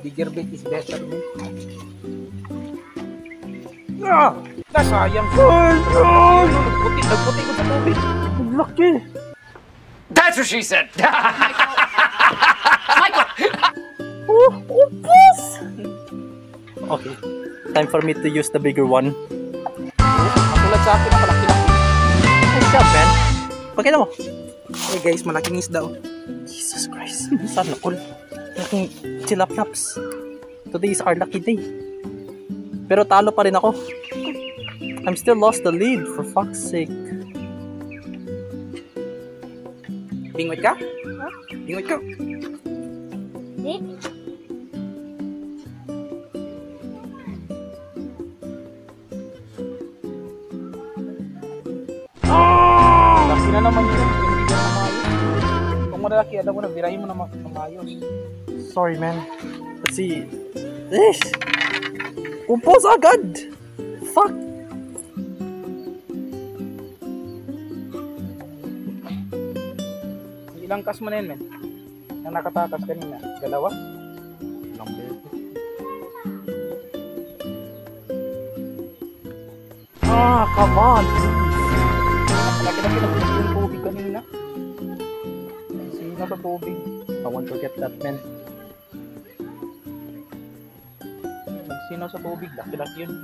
Bigger bait is better than. Ah! Nasayang. Nagputi ko sa tubig. Laki. That's what she said. Michael! Oh, boss! Okay. Time for me to use the bigger one. Katulad sa akin, malaki-laki. Nice job, man. Pakita mo. Hey guys, malaking isda oh. Jesus Christ. Sana all. Malaking tilapiaps. Today is our lucky day. Pero talo pa rin ako. I'm still lost the lead, for fuck's sake. Bingwit ka? Huh? Bingwit ka? Laki na naman yun. Hindi na maayos. Kung malaki, alam mo na, birahin mo na maayos. Sorry, man. Let's see. Kumpos agad! Fuck! Ilang kas mo na yun, man? Na nakatakas kanina. Dalawa? Number 2. Come on, please. Laki-laki na yung tubig kanina. Sino sa tubig? I want to get that, man. Sino sa tubig? Laki-laki yun.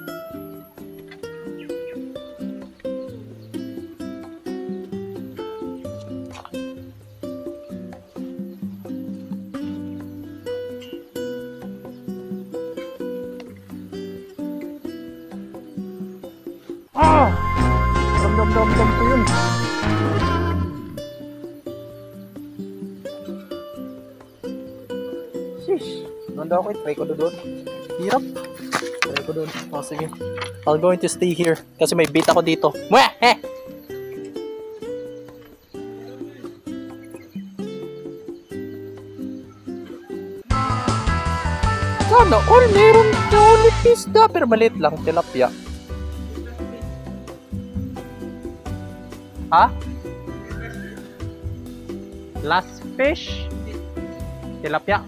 Dam ko yun. Shish. Nanda ako, try ko doon. Hirap. Try ko doon. Oh, sige. I'll going to stay here. Kasi may bait ako dito. Mwah! Eh! Sana all meron na ulit isda. Pero maliit lang. Tilapia. Ha? Last fish? Tilapia?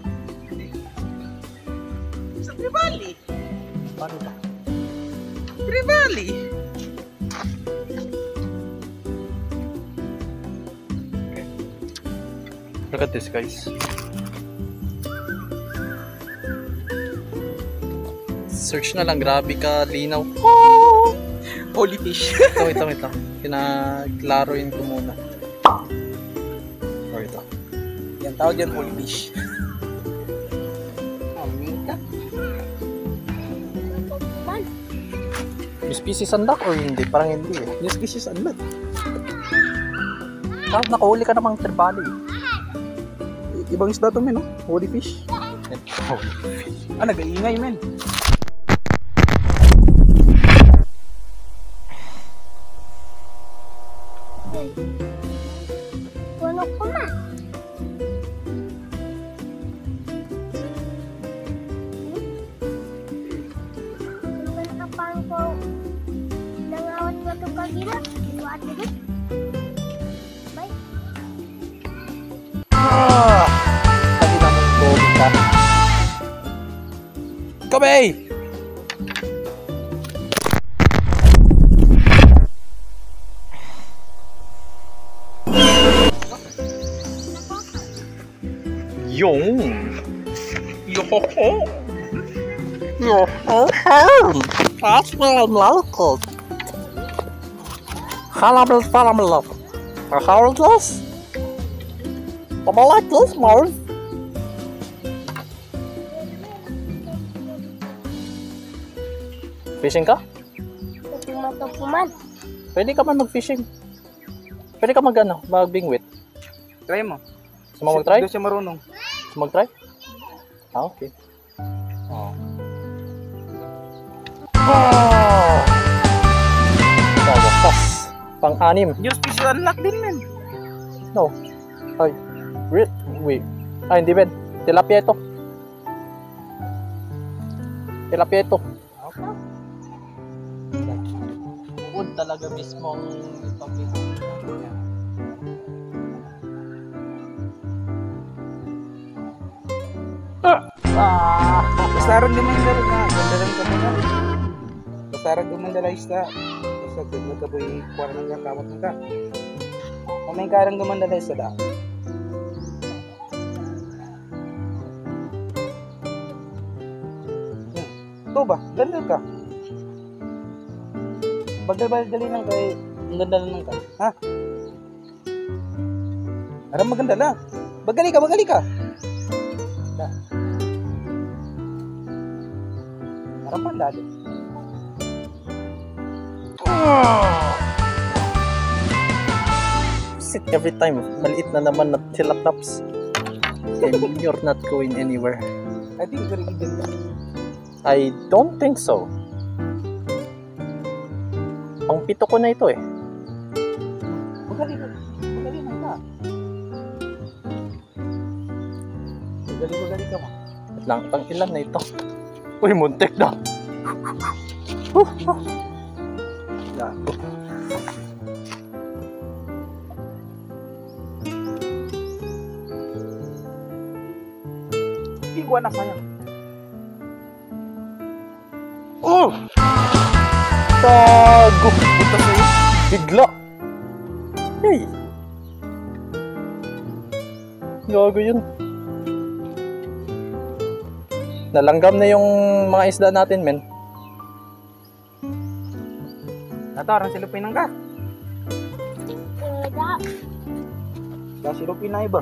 Sa Tribali. Paano ba? Tribali. Look at this, guys. Search na lang, grabe ka linaw. Oh! Holy fish. Ito. Pinaklaroin ko muna. Or ito. Yan, tawag yan holy fish. May species unlock or hindi? Parang hindi eh. Yung species unlock. Kahit nakahuli ka namang tribali eh. Ibang isda to, men, no? Holy fish. Holy fish. Nag-iingay, men. Puno ko na. Kapag ko nangawat mo ito kagila, iwat mo din. Bye. Sabi naman ko, ka. Kabay! Yung that's what I'm like it. Caramel. How is this? I like this more. Fishing ka? Tupuman. Pwede ka man mag-fishing. Pwede ka mag-bingwit. Try mo. Gusto mo mag-try? Hindi siya marunong. Gusto mag-try? Ah, okay. Oh. Sa wakas. Pang-anim. Use fish to unlock din, men. No. Ay. Wait. Ay, hindi ben. Tilapia ito. Tilapia ito. Bukod talaga mismo ang topic. Kasarang gumandala na. Gandalan ka muna. Kasarang gumandala isda. Basta ganda ka boy kuwara ng kakamot mo ka. Mamay karang gumandala isda da. Ito ba? Gandal ka. Bagal-bagali lang kay ang ganda lang ka. Ha? Aram maganda lang. Bagali ka. Da. Aram pa dali. Sit every time. Maliit na naman na tilaplaps. You're not going anywhere. I think very good ka. I don't think so. Pang pito ko na ito eh. Bagali lang ka. Bagali ka mo. At lang, pang ilan na ito? Uy, muntik na. Yeah. Iguan na sayang. Oh! Tago! Punta sa'yo. Bigla! Hey! Gago yun. Nalanggam na yung mga isda natin, men. Natarang silupin ng ka. Da. Da silupin na iba.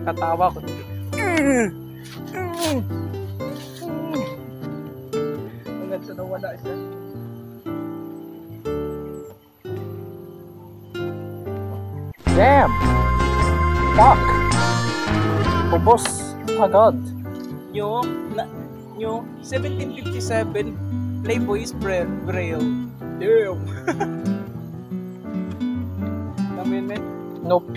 Katawa ko. Hanggang sa nawala siya. Damn! Fuck! Ubos! Agad! Yung 1757 Playboy's Braille. Damn! Namin, men? Nope.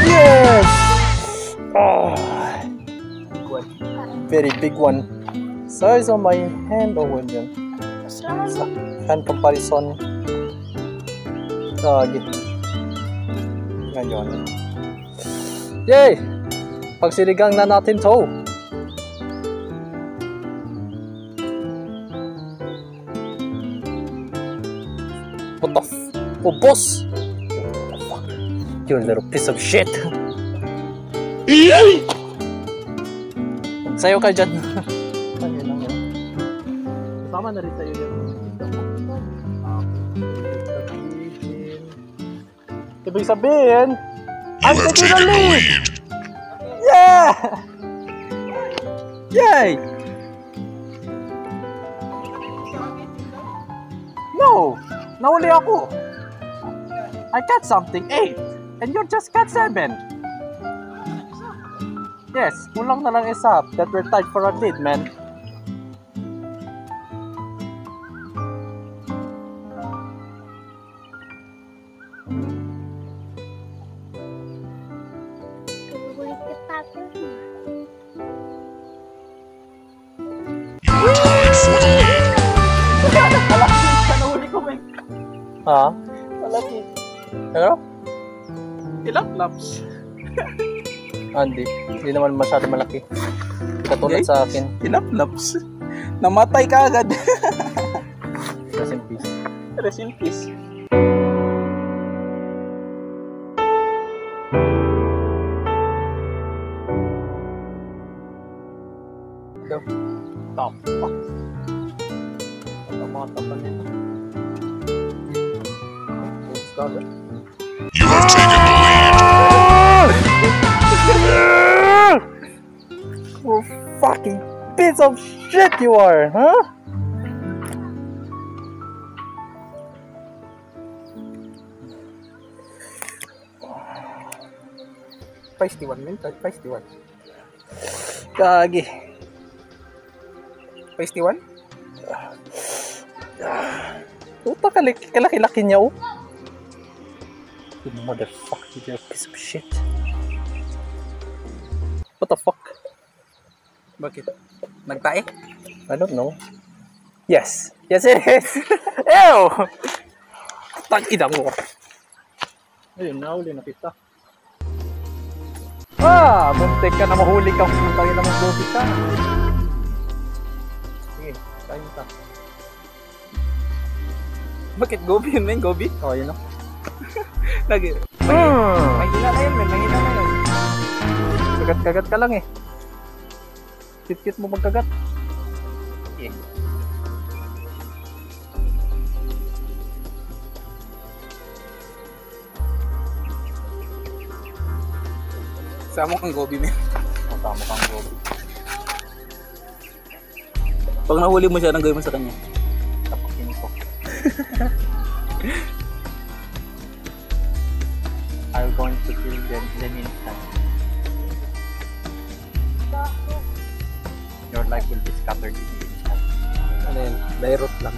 Yes! Oh, very big one. Size on my hand o yun. Sa hand comparison. Gagi. Ngayon. Yay! Pagsiligang na natin to. What the f... Oh, boss! Oh, fuck. You little piece of shit! Sayo ka dyan. Ayun lang yun. Kasama na rin sa'yo yan. Ibig sabihin, I'm taking the lead! Yeah! Yay! No! Nahuli ako! I got something 8 and you just got 7. Yes, kulang na lang isa that we're tied for a lead, man. Kulit kita ako. Malaki sa nahuli ko, men. Ha? Malaki. Ano? Ilang laps? Hindi naman masyado malaki. Katulad Okay. sa akin. Ilang laps? Namatay ka agad. Rest in peace. Rest in peace. kagad. You have taken the lead. You fucking piece of shit you are, huh? Feisty one, man. Feisty one. Kagi. Feisty one? Puta kalaki-laki niya, oh. You motherfucker, you're a piece of shit. What the fuck? Bakit? Nagtae? I don't know. Yes. Yes, it is. Ew! Tag-ina mo. Ayun, nahuli na kita. Muntik ka na mahuli kang putang ina mong gobi ka. Sige, kain ka. Bakit gobi yun, man? Gobi? Oh, yun o. Lagi. Mahina na yun, man. Mahina na yun. Kagat-kagat ka lang eh. Cute-cute mo magkagat. Yeah. Sama kang gobi, man. Tama kang gobi. Pag nahuli mo siya, anong gawin mo sa kanya? Tapakin ko. I'm going to kill them instant. Your life will be scattered in an instant. Ano yun? Dairot lang.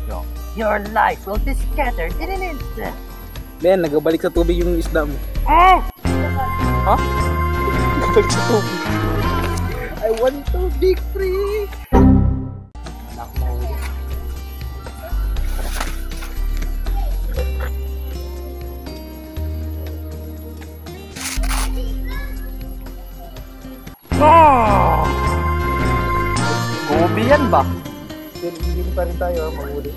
No. Your life will be scattered in an instant. Ben, nagabalik sa tubig yung isda mo. Ah! Ha? Nagabalik sa tubig. I want to be free. Anak mo. Ah! Gobi yan ba? Hindi pa rin tayo mahuli.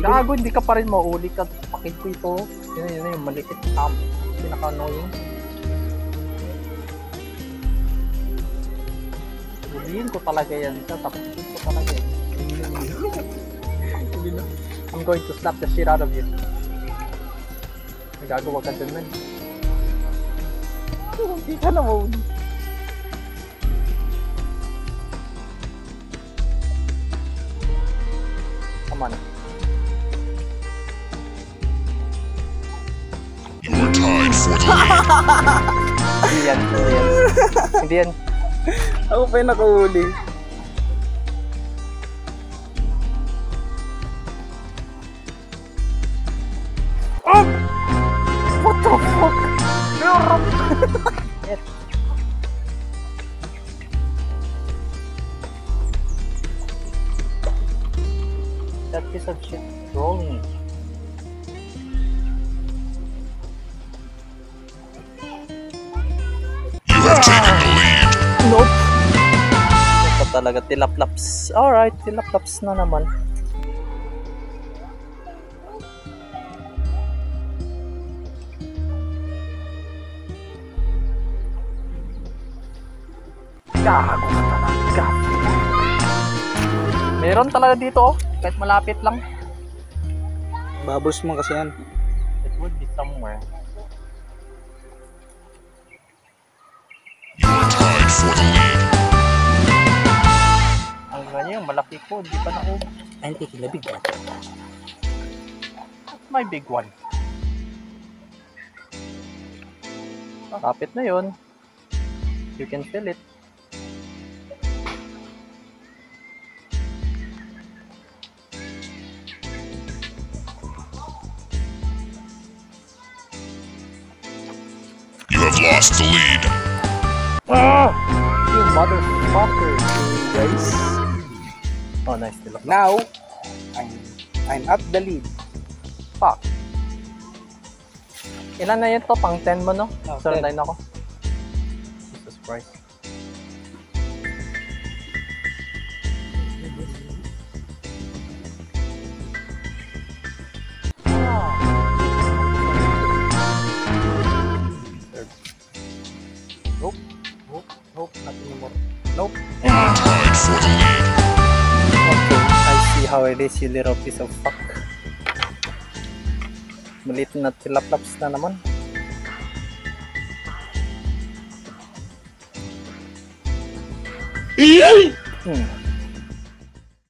Gago, hindi ka pa rin mauli ka. Pakit ko ito. Yun yung maliit. Pinaka-annoying. Sabihin ko talaga yan. Tapakin ko talaga yan. I'm going to slap the shit out of you. Nagagawa ka dun, man. Hindi ka na mahuli. Come on. You're tied for the lead. Hindi yan. Hindi yan. Ako pa yung nakahuli. What the fuck? Yes. That piece of shit rolling. You have taken the lead. Nope. Ito talaga, tilaplaps. Alright, tilaplaps na naman. Gago ka talaga. Meron talaga dito, oh. Kahit malapit lang. Bubbles mo kasi yan. It would be somewhere. You're tied for the lead. Ang ganyan, yung malaki ko, hindi pa na-ub. I'm taking the big one. That's my big one. Malapit na yun. You can feel it. You have lost the lead. Ah! You motherfucker, guys. Oh, nice. Now, I'm at the lead. Fuck. Ilan na yun to? Pang 10 mo, no? Oh, So, 10. line ako. Jesus Christ. Nope. Nope. Nope. Not anymore. Nope. Tied for the lead. Okay. I see how how it is, you little piece of fuck. Maliit na tilaplaps na naman. Hmm.